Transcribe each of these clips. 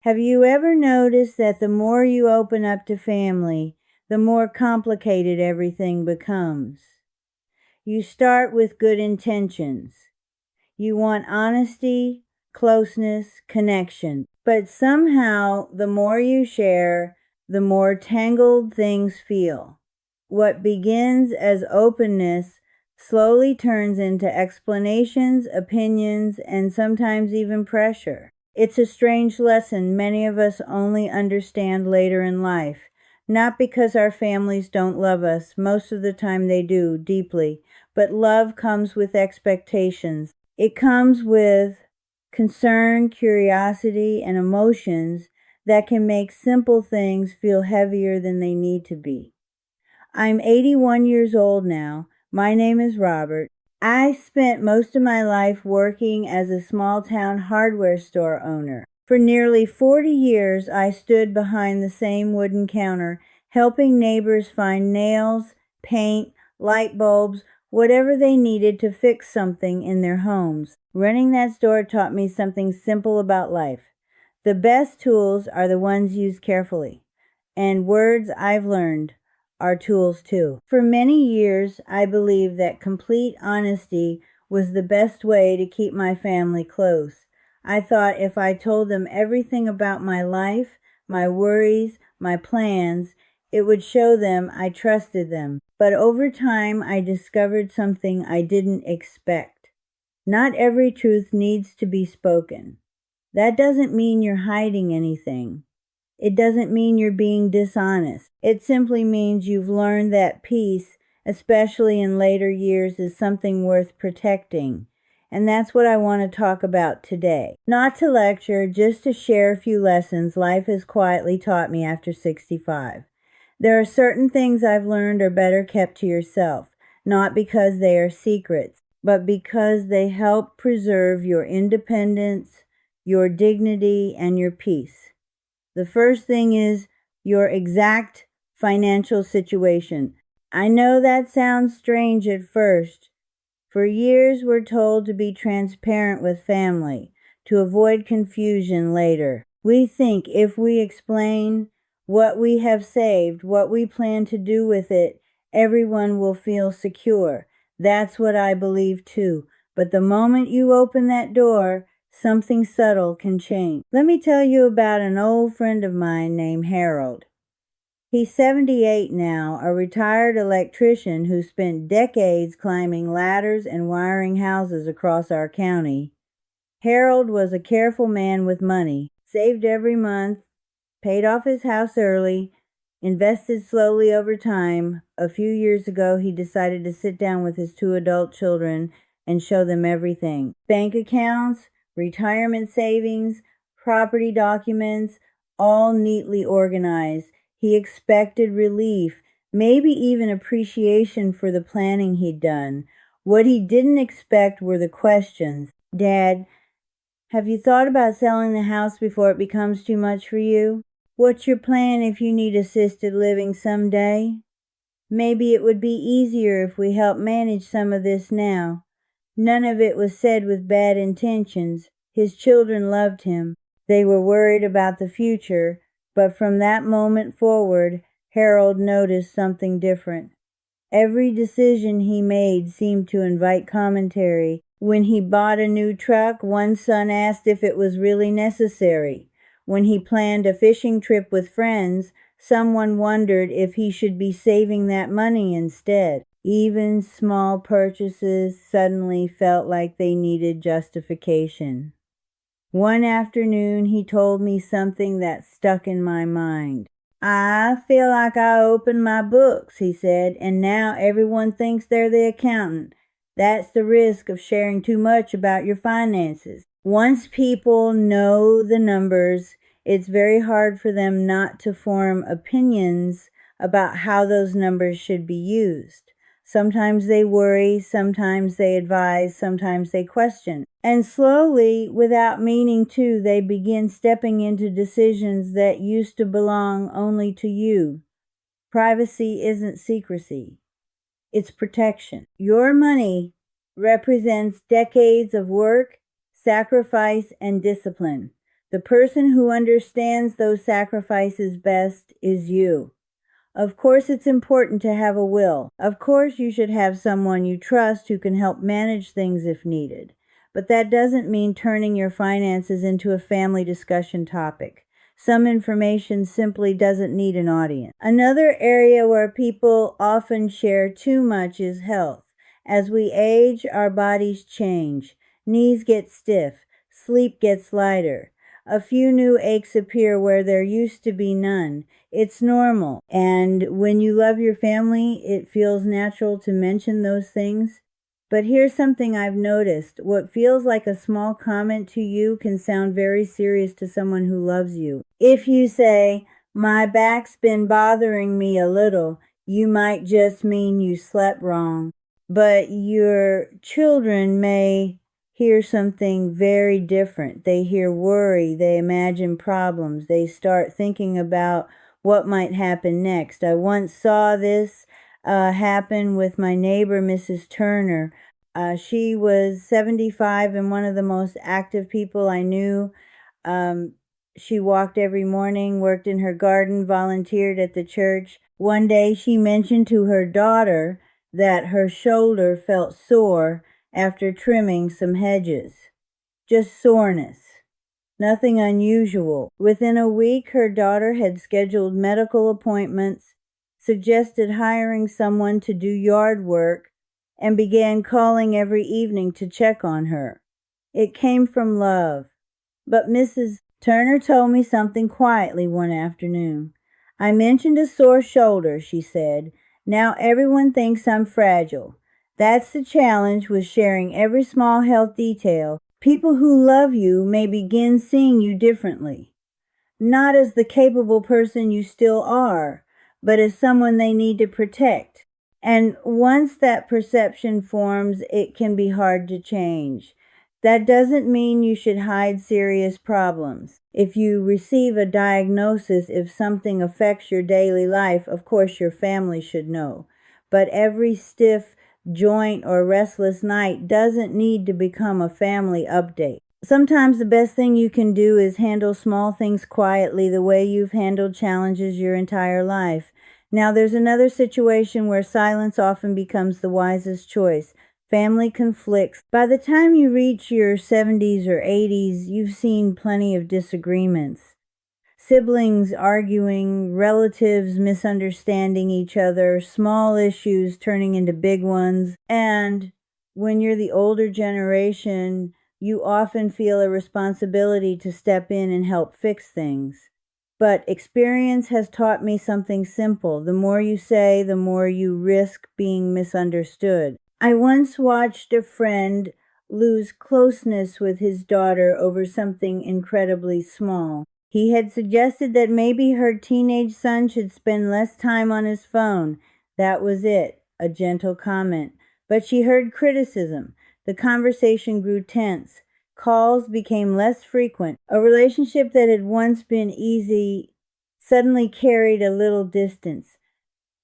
Have you ever noticed that the more you open up to family, the more complicated everything becomes? You start with good intentions. You want honesty, closeness, connection. But somehow, the more you share, the more tangled things feel. What begins as openness slowly turns into explanations, opinions, and sometimes even pressure. It's a strange lesson many of us only understand later in life. Not because our families don't love us, most of the time they do, deeply, but love comes with expectations. It comes with concern, curiosity, and emotions that can make simple things feel heavier than they need to be. I'm 81 years old now. My name is Robert. I spent most of my life working as a small town hardware store owner. For nearly 40 years, I stood behind the same wooden counter, helping neighbors find nails, paint, light bulbs, whatever they needed to fix something in their homes. Running that store taught me something simple about life. The best tools are the ones used carefully. And words I've learned are tools too. For many years, I believed that complete honesty was the best way to keep my family close. I thought if I told them everything about my life, my worries, my plans, it would show them I trusted them. But over time, I discovered something I didn't expect. Not every truth needs to be spoken. That doesn't mean you're hiding anything. It doesn't mean you're being dishonest. It simply means you've learned that peace, especially in later years, is something worth protecting. And that's what I want to talk about today. Not to lecture, just to share a few lessons life has quietly taught me after 65. There are certain things I've learned are better kept to yourself, not because they are secrets, but because they help preserve your independence, your dignity, and your peace. The first thing is your exact financial situation. I know that sounds strange at first. For years, we're told to be transparent with family, to avoid confusion later. We think if we explain what we have saved, what we plan to do with it, everyone will feel secure. That's what I believe too. But the moment you open that door, something subtle can change. Let me tell you about an old friend of mine named Harold. He's 78 now, a retired electrician who spent decades climbing ladders and wiring houses across our county. Harold was a careful man with money, saved every month, paid off his house early, invested slowly over time. A few years ago, he decided to sit down with his 2 adult children and show them everything. Bank accounts, retirement savings, property documents, all neatly organized. He expected relief, maybe even appreciation for the planning he'd done. What he didn't expect were the questions. Dad, have you thought about selling the house before it becomes too much for you? What's your plan if you need assisted living someday? Maybe it would be easier if we helped manage some of this now. None of it was said with bad intentions. His children loved him. They were worried about the future, but from that moment forward, Harold noticed something different. Every decision he made seemed to invite commentary. When he bought a new truck, one son asked if it was really necessary. When he planned a fishing trip with friends, someone wondered if he should be saving that money instead. Even small purchases suddenly felt like they needed justification. One afternoon, he told me something that stuck in my mind. I feel like I opened my books, he said, and now everyone thinks they're the accountant. That's the risk of sharing too much about your finances. Once people know the numbers, it's very hard for them not to form opinions about how those numbers should be used. Sometimes they worry, sometimes they advise, sometimes they question. And slowly, without meaning to, they begin stepping into decisions that used to belong only to you. Privacy isn't secrecy. It's protection. Your money represents decades of work, sacrifice, and discipline. The person who understands those sacrifices best is you. Of course, it's important to have a will. Of course, you should have someone you trust who can help manage things if needed. But that doesn't mean turning your finances into a family discussion topic. Some information simply doesn't need an audience. Another area where people often share too much is health. As we age, our bodies change. Knees get stiff. Sleep gets lighter. A few new aches appear where there used to be none. It's normal. And when you love your family, it feels natural to mention those things. But here's something I've noticed. What feels like a small comment to you can sound very serious to someone who loves you. If you say, "My back's been bothering me a little," you might just mean you slept wrong. But your children may hear something very different. They hear worry, they imagine problems, they start thinking about what might happen next. I once saw this happen with my neighbor, Mrs. Turner. She was 75 and one of the most active people I knew. She walked every morning, worked in her garden, volunteered at the church. One day she mentioned to her daughter that her shoulder felt sore after trimming some hedges. Just soreness. Nothing unusual. Within a week, her daughter had scheduled medical appointments, suggested hiring someone to do yard work, and began calling every evening to check on her. It came from love. But Mrs. Turner told me something quietly one afternoon. "I mentioned a sore shoulder," she said. "Now everyone thinks I'm fragile. That's the challenge with sharing every small health detail. People who love you may begin seeing you differently. Not as the capable person you still are, but as someone they need to protect. And once that perception forms, it can be hard to change. That doesn't mean you should hide serious problems. If you receive a diagnosis, if something affects your daily life, of course your family should know. But every stiff joint or restless night doesn't need to become a family update. Sometimes the best thing you can do is handle small things quietly the way you've handled challenges your entire life. Now there's another situation where silence often becomes the wisest choice. Family conflicts. By the time you reach your 70s or 80s, you've seen plenty of disagreements. Siblings arguing, relatives misunderstanding each other, small issues turning into big ones. And when you're the older generation, you often feel a responsibility to step in and help fix things. But experience has taught me something simple. The more you say, the more you risk being misunderstood. I once watched a friend lose closeness with his daughter over something incredibly small. He had suggested that maybe her teenage son should spend less time on his phone. That was it, a gentle comment. But she heard criticism. The conversation grew tense. Calls became less frequent. A relationship that had once been easy suddenly carried a little distance.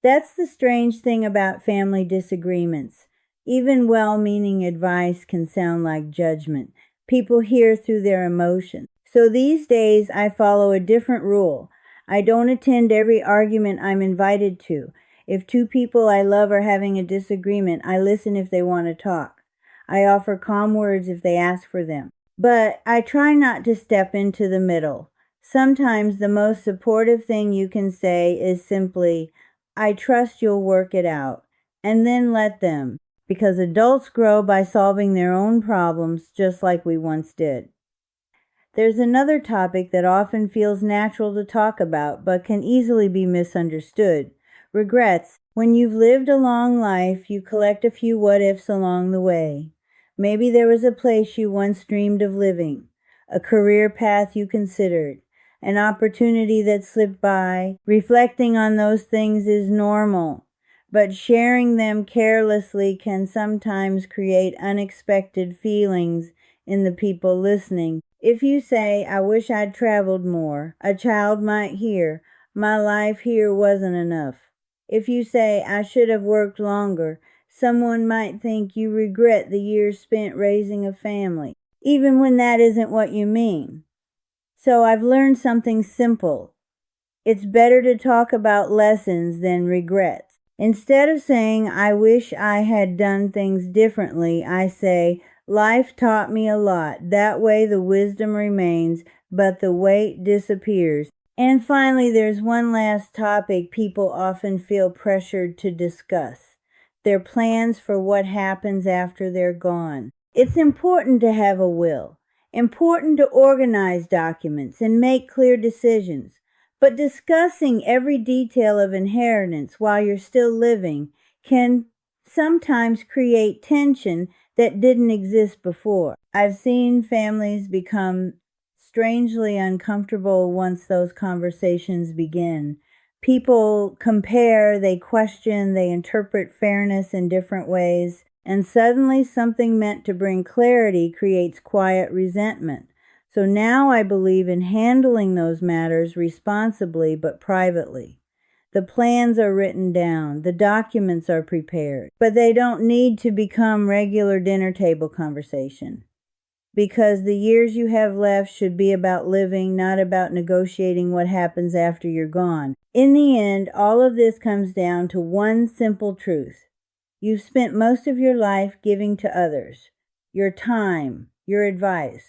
That's the strange thing about family disagreements. Even well-meaning advice can sound like judgment. People hear through their emotions. So these days I follow a different rule. I don't attend every argument I'm invited to. If two people I love are having a disagreement, I listen if they want to talk. I offer calm words if they ask for them. But I try not to step into the middle. Sometimes the most supportive thing you can say is simply, "I trust you'll work it out," and then let them. Because adults grow by solving their own problems just like we once did. There's another topic that often feels natural to talk about, but can easily be misunderstood. Regrets. When you've lived a long life, you collect a few what-ifs along the way. Maybe there was a place you once dreamed of living, a career path you considered, an opportunity that slipped by. Reflecting on those things is normal, but sharing them carelessly can sometimes create unexpected feelings in the people listening. If you say, "I wish I'd traveled more," a child might hear, "My life here wasn't enough." If you say, "I should have worked longer," someone might think you regret the years spent raising a family, even when that isn't what you mean. So I've learned something simple. It's better to talk about lessons than regrets. Instead of saying, I wish I had done things differently, I say, life taught me a lot. That way the wisdom remains, but the weight disappears. And finally, there's one last topic people often feel pressured to discuss: their plans for what happens after they're gone. It's important to have a will, important to organize documents and make clear decisions. But discussing every detail of inheritance while you're still living can sometimes create tension that didn't exist before. I've seen families become strangely uncomfortable once those conversations begin. People compare, they question, they interpret fairness in different ways, and suddenly something meant to bring clarity creates quiet resentment. So now I believe in handling those matters responsibly but privately. The plans are written down, the documents are prepared, but they don't need to become regular dinner table conversation. Because the years you have left should be about living, not about negotiating what happens after you're gone. In the end, all of this comes down to one simple truth. You've spent most of your life giving to others, your time, your advice,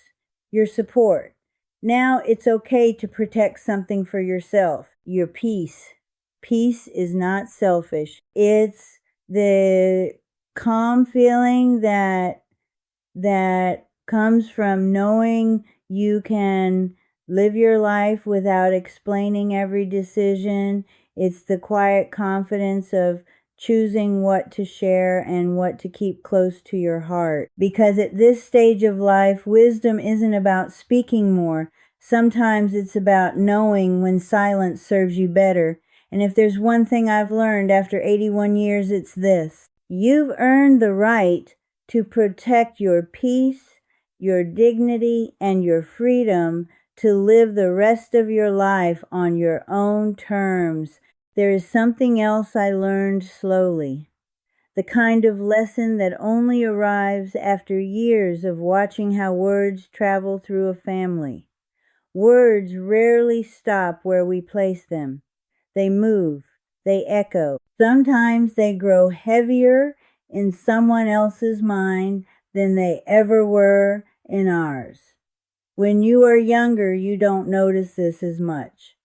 your support. Now it's okay to protect something for yourself, your peace. Peace is not selfish. It's the calm feeling that comes from knowing you can live your life without explaining every decision. It's the quiet confidence of choosing what to share and what to keep close to your heart. Because at this stage of life, wisdom isn't about speaking more. Sometimes it's about knowing when silence serves you better. And if there's one thing I've learned after 81 years, it's this: you've earned the right to protect your peace, your dignity, and your freedom to live the rest of your life on your own terms. There is something else I learned slowly, the kind of lesson that only arrives after years of watching how words travel through a family. Words rarely stop where we place them. They move, they echo. Sometimes they grow heavier in someone else's mind than they ever were in ours. When you are younger, you don't notice this as much.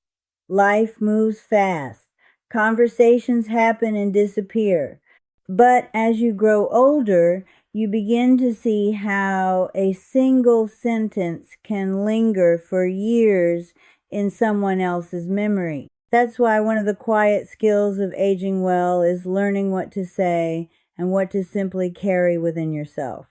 Life moves fast. Conversations happen and disappear. But as you grow older, you begin to see how a single sentence can linger for years in someone else's memory. That's why one of the quiet skills of aging well is learning what to say and what to simply carry within yourself.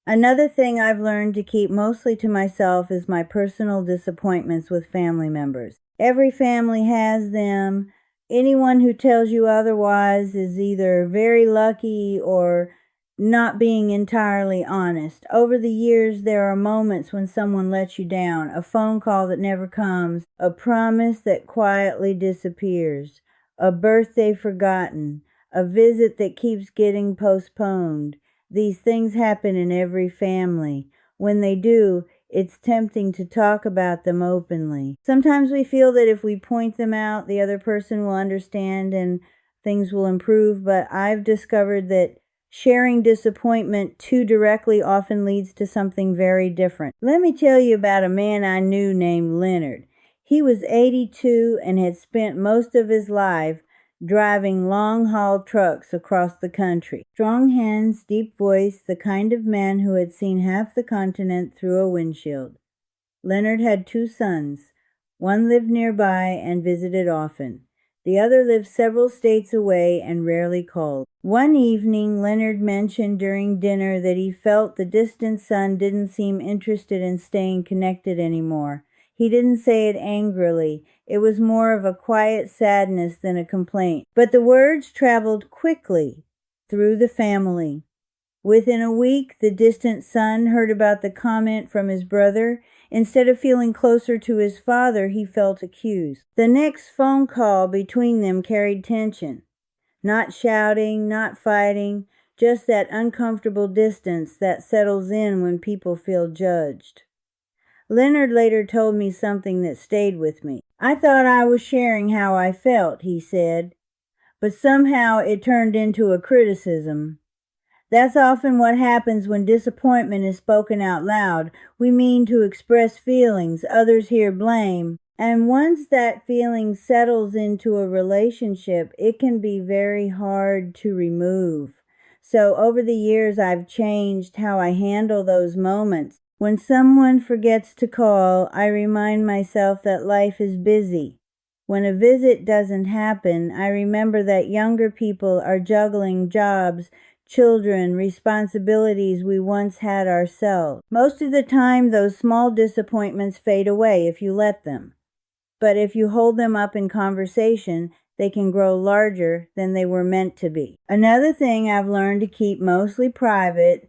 Another thing I've learned to keep mostly to myself is my personal disappointments with family members. Every family has them. Anyone who tells you otherwise is either very lucky or not being entirely honest. Over the years, there are moments when someone lets you down, a phone call that never comes, a promise that quietly disappears, a birthday forgotten, a visit that keeps getting postponed. These things happen in every family. When they do, it's tempting to talk about them openly. Sometimes we feel that if we point them out, the other person will understand and things will improve, but I've discovered that sharing disappointment too directly often leads to something very different. Let me tell you about a man I knew named Leonard. He was 82 and had spent most of his life driving long-haul trucks across the country. Strong hands, deep voice, the kind of man who had seen half the continent through a windshield. Leonard had 2 sons. One lived nearby and visited often. The other lived several states away and rarely called. One evening, Leonard mentioned during dinner that he felt the distant son didn't seem interested in staying connected anymore. He didn't say it angrily. It was more of a quiet sadness than a complaint. But the words traveled quickly through the family. Within a week, the distant son heard about the comment from his brother. Instead of feeling closer to his father, he felt accused. The next phone call between them carried tension. Not shouting, not fighting, just that uncomfortable distance that settles in when people feel judged. Leonard later told me something that stayed with me. "I thought I was sharing how I felt," he said, "but somehow it turned into a criticism." That's often what happens when disappointment is spoken out loud. We mean to express feelings, others hear blame, and once that feeling settles into a relationship, it can be very hard to remove. So over the years, I've changed how I handle those moments. When someone forgets to call, I remind myself that life is busy. When a visit doesn't happen, I remember that younger people are juggling jobs, children, responsibilities we once had ourselves. Most of the time, those small disappointments fade away if you let them. But if you hold them up in conversation, they can grow larger than they were meant to be. Another thing I've learned to keep mostly private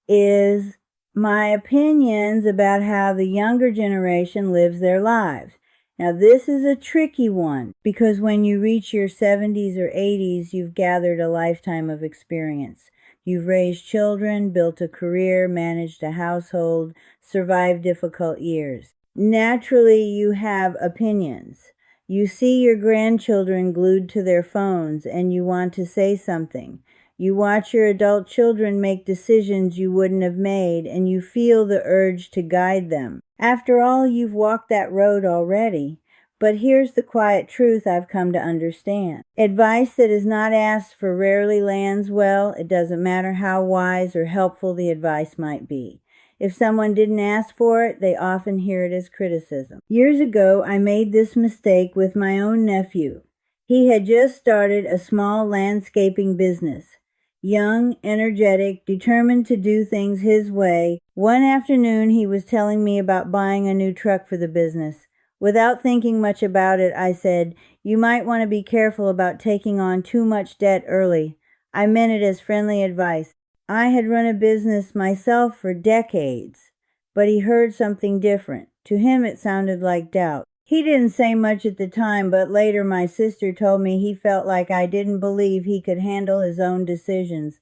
is my opinions about how the younger generation lives their lives. Now, this is a tricky one because when you reach your 70s or 80s, you've gathered a lifetime of experience. You've raised children, built a career, managed a household, survived difficult years. Naturally, you have opinions. You see your grandchildren glued to their phones and you want to say something. You watch your adult children make decisions you wouldn't have made, and you feel the urge to guide them. After all, you've walked that road already. But here's the quiet truth I've come to understand. Advice that is not asked for rarely lands well. It doesn't matter how wise or helpful the advice might be. If someone didn't ask for it, they often hear it as criticism. Years ago, I made this mistake with my own nephew. He had just started a small landscaping business. Young, energetic, determined to do things his way, one afternoon he was telling me about buying a new truck for the business. Without thinking much about it, I said, "You might want to be careful about taking on too much debt early." I meant it as friendly advice. I had run a business myself for decades, but he heard something different. To him, it sounded like doubt. He didn't say much at the time, but later my sister told me he felt like I didn't believe he could handle his own decisions.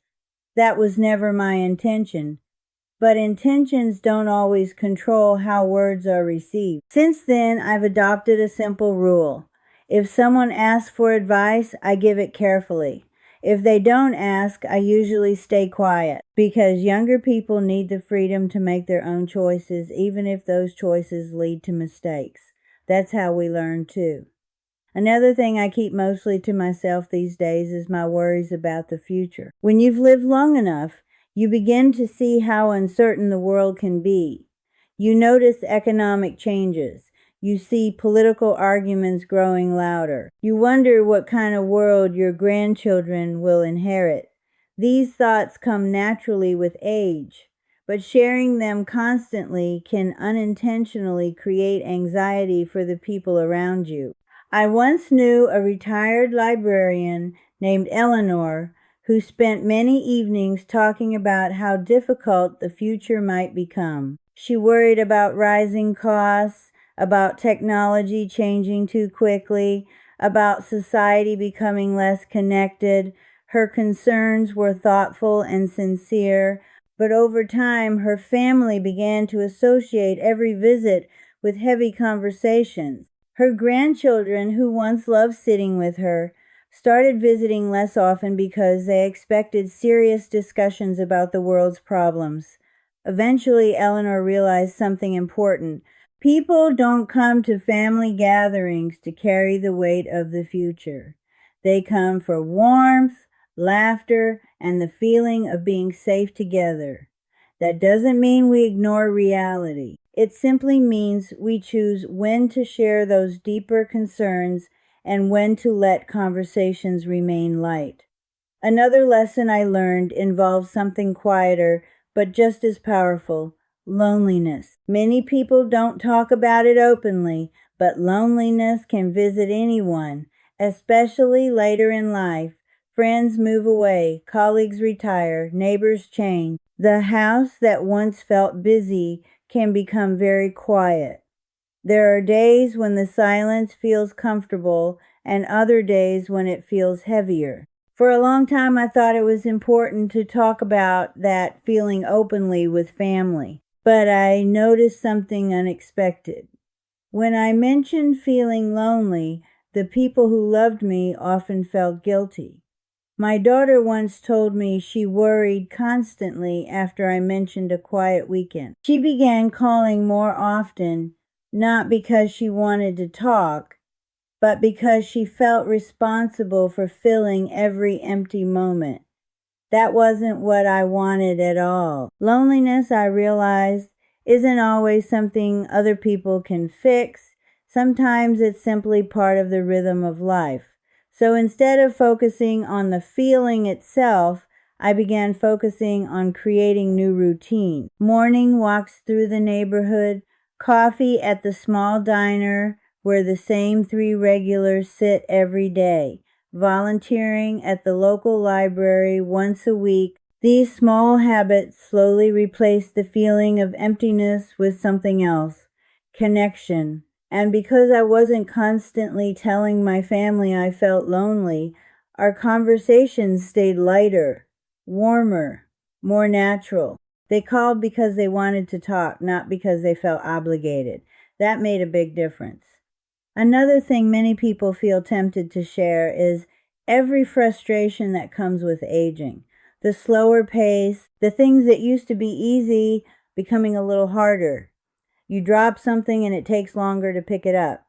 That was never my intention. But intentions don't always control how words are received. Since then, I've adopted a simple rule. If someone asks for advice, I give it carefully. If they don't ask, I usually stay quiet, because younger people need the freedom to make their own choices, even if those choices lead to mistakes. That's how we learn too. Another thing I keep mostly to myself these days is my worries about the future. When you've lived long enough, you begin to see how uncertain the world can be. You notice economic changes. You see political arguments growing louder. You wonder what kind of world your grandchildren will inherit. These thoughts come naturally with age, but sharing them constantly can unintentionally create anxiety for the people around you. I once knew a retired librarian named Eleanor who spent many evenings talking about how difficult the future might become. She worried about rising costs, about technology changing too quickly, about society becoming less connected. Her concerns were thoughtful and sincere, but over time her family began to associate every visit with heavy conversations. Her grandchildren, who once loved sitting with her, started visiting less often because they expected serious discussions about the world's problems. Eventually, Eleanor realized something important. People don't come to family gatherings to carry the weight of the future. They come for warmth, laughter, and the feeling of being safe together. That doesn't mean we ignore reality. It simply means we choose when to share those deeper concerns and when to let conversations remain light. Another lesson I learned involves something quieter but just as powerful: loneliness. Many people don't talk about it openly, but loneliness can visit anyone, especially later in life. Friends move away, colleagues retire, neighbors change. The house that once felt busy can become very quiet. There are days when the silence feels comfortable and other days when it feels heavier. For a long time, I thought it was important to talk about that feeling openly with family. but I noticed something unexpected. When I mentioned feeling lonely, the people who loved me often felt guilty. My daughter once told me she worried constantly after I mentioned a quiet weekend. She began calling more often, not because she wanted to talk, but because she felt responsible for filling every empty moment. That wasn't what I wanted at all. Loneliness, I realized, isn't always something other people can fix. Sometimes it's simply part of the rhythm of life. So instead of focusing on the feeling itself, I began focusing on creating new routines. Morning walks through the neighborhood, coffee at the small diner where the same 3 regulars sit every day, volunteering at the local library once a week. These small habits slowly replaced the feeling of emptiness with something else, connection. And because I wasn't constantly telling my family I felt lonely, our conversations stayed lighter, warmer, more natural. They called because they wanted to talk, not because they felt obligated. That made a big difference. Another thing many people feel tempted to share is every frustration that comes with aging. The slower pace, the things that used to be easy becoming a little harder. You drop something and it takes longer to pick it up.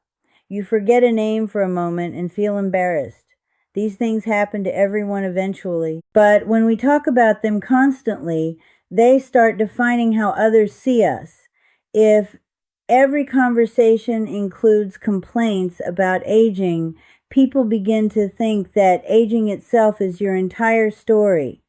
You forget a name for a moment and feel embarrassed. These things happen to everyone eventually. But when we talk about them constantly, they start defining how others see us. If every conversation includes complaints about aging, people begin to think that aging itself is your entire story.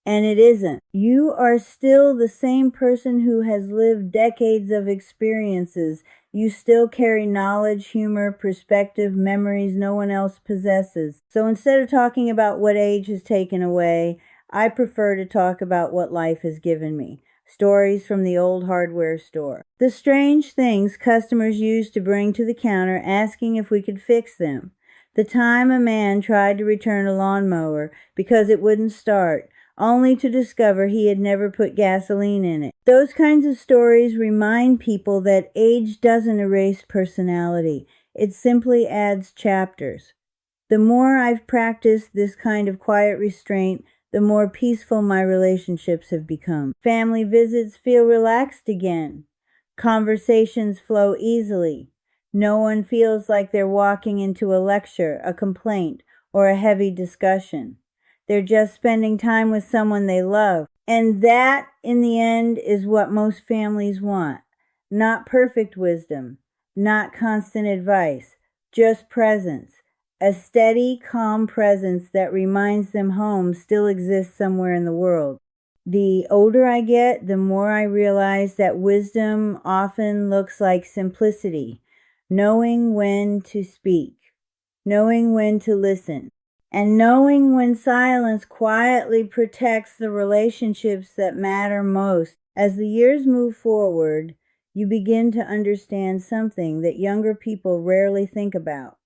And it isn't. You are still the same person who has lived decades of experiences. You still carry knowledge, humor, perspective, memories no one else possesses. So instead of talking about what age has taken away, I prefer to talk about what life has given me. Stories from the old hardware store. The strange things customers used to bring to the counter asking if we could fix them. The time a man tried to return a lawnmower because it wouldn't start, only to discover he had never put gasoline in it. Those kinds of stories remind people that age doesn't erase personality. It simply adds chapters. The more I've practiced this kind of quiet restraint, the more peaceful my relationships have become. Family visits feel relaxed again. Conversations flow easily. No one feels like they're walking into a lecture, a complaint, or a heavy discussion. They're just spending time with someone they love. And that, in the end, is what most families want. Not perfect wisdom, not constant advice, just presence. A steady, calm presence that reminds them home still exists somewhere in the world. The older I get, the more I realize that wisdom often looks like simplicity, knowing when to speak, knowing when to listen, and knowing when silence quietly protects the relationships that matter most. As the years move forward, you begin to understand something that younger people rarely think about.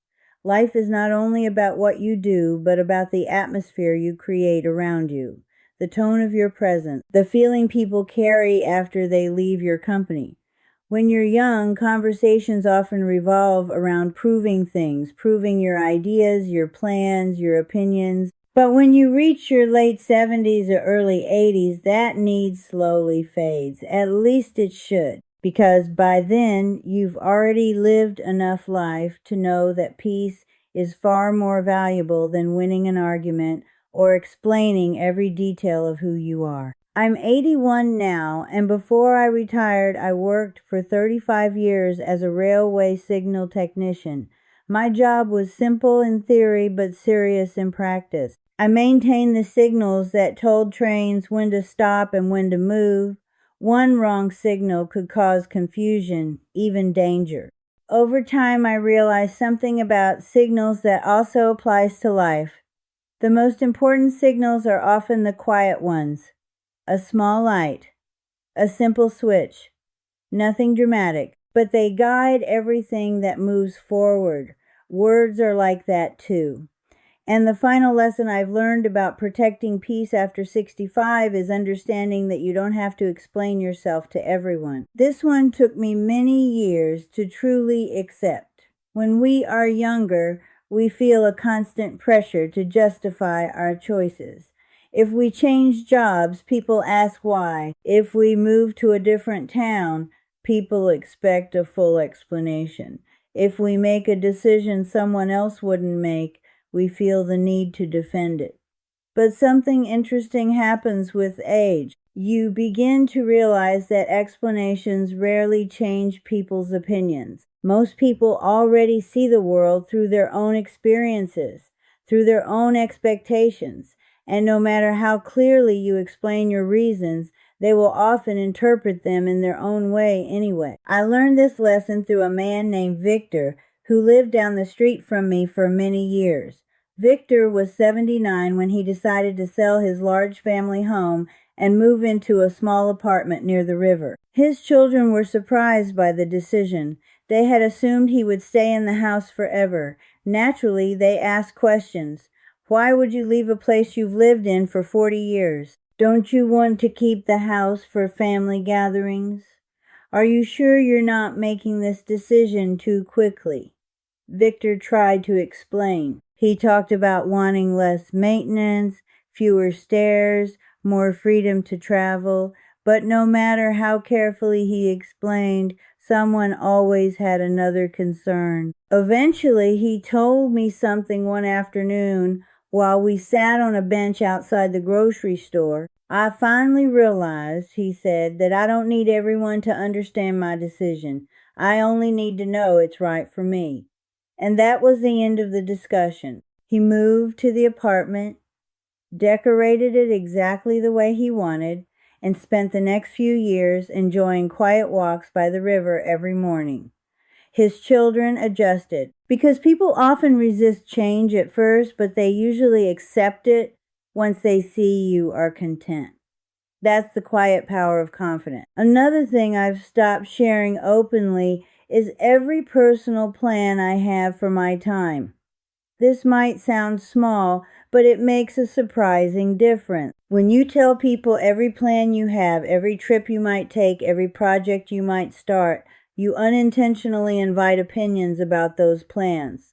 Life is not only about what you do, but about the atmosphere you create around you, the tone of your presence, the feeling people carry after they leave your company. When you're young, conversations often revolve around proving things, proving your ideas, your plans, your opinions. But when you reach your late 70s or early 80s, that need slowly fades. At least it should, because by then you've already lived enough life to know that peace is far more valuable than winning an argument or explaining every detail of who you are. I'm 81 now, and before I retired, I worked for 35 years as a railway signal technician. My job was simple in theory, but serious in practice. I maintained the signals that told trains when to stop and when to move. One wrong signal could cause confusion, even danger. Over time, I realized something about signals that also applies to life. The most important signals are often the quiet ones. A small light, a simple switch, nothing dramatic, but they guide everything that moves forward. Words are like that too. And the final lesson I've learned about protecting peace after 65 is understanding that you don't have to explain yourself to everyone. This one took me many years to truly accept. When we are younger, we feel a constant pressure to justify our choices. If we change jobs, people ask why. If we move to a different town, people expect a full explanation. If we make a decision someone else wouldn't make, we feel the need to defend it. But something interesting happens with age. You begin to realize that explanations rarely change people's opinions. Most people already see the world through their own experiences, through their own expectations, and no matter how clearly you explain your reasons, they will often interpret them in their own way anyway. I learned this lesson through a man named Victor, who lived down the street from me for many years. Victor was 79 when he decided to sell his large family home and move into a small apartment near the river. His children were surprised by the decision. They had assumed he would stay in the house forever. Naturally, they asked questions. Why would you leave a place you've lived in for 40 years? Don't you want to keep the house for family gatherings? Are you sure you're not making this decision too quickly? Victor tried to explain. He talked about wanting less maintenance, fewer stairs, more freedom to travel, but no matter how carefully he explained, someone always had another concern. Eventually, he told me something one afternoon while we sat on a bench outside the grocery store. I finally realized, he said, that I don't need everyone to understand my decision. I only need to know it's right for me. And that was the end of the discussion. He moved to the apartment, decorated it exactly the way he wanted, and spent the next few years enjoying quiet walks by the river every morning. His children adjusted, because people often resist change at first, but they usually accept it once they see you are content. That's the quiet power of confidence. Another thing I've stopped sharing openly is every personal plan I have for my time. This might sound small, but it makes a surprising difference. When you tell people every plan you have, every trip you might take, every project you might start, you unintentionally invite opinions about those plans.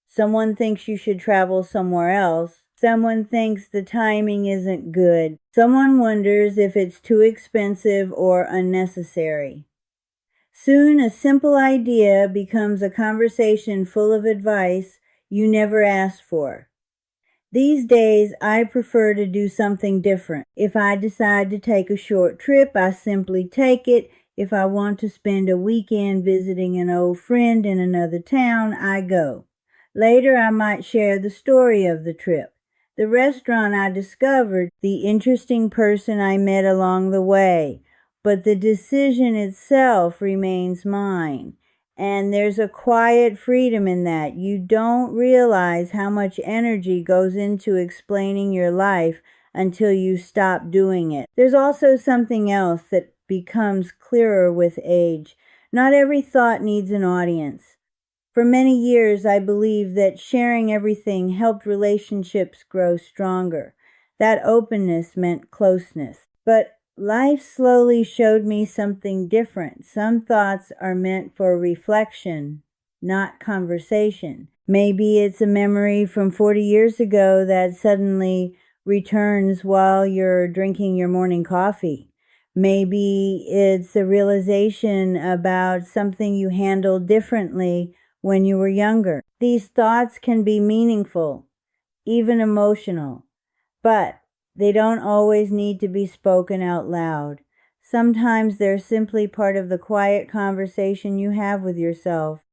Someone thinks you should travel somewhere else. Someone thinks the timing isn't good. Someone wonders if it's too expensive or unnecessary. Soon a simple idea becomes a conversation full of advice you never asked for. These days, I prefer to do something different. If I decide to take a short trip, I simply take it. If I want to spend a weekend visiting an old friend in another town, I go. Later, I might share the story of the trip, the restaurant I discovered, the interesting person I met along the way. But the decision itself remains mine. And there's a quiet freedom in that. You don't realize how much energy goes into explaining your life until you stop doing it. There's also something else that becomes clearer with age. Not every thought needs an audience. For many years, I believed that sharing everything helped relationships grow stronger. That openness meant closeness. But life slowly showed me something different. Some thoughts are meant for reflection, not conversation. Maybe it's a memory from 40 years ago that suddenly returns while you're drinking your morning coffee. Maybe it's a realization about something you handled differently when you were younger. These thoughts can be meaningful, even emotional, but they don't always need to be spoken out loud. Sometimes they're simply part of the quiet conversation you have with yourself.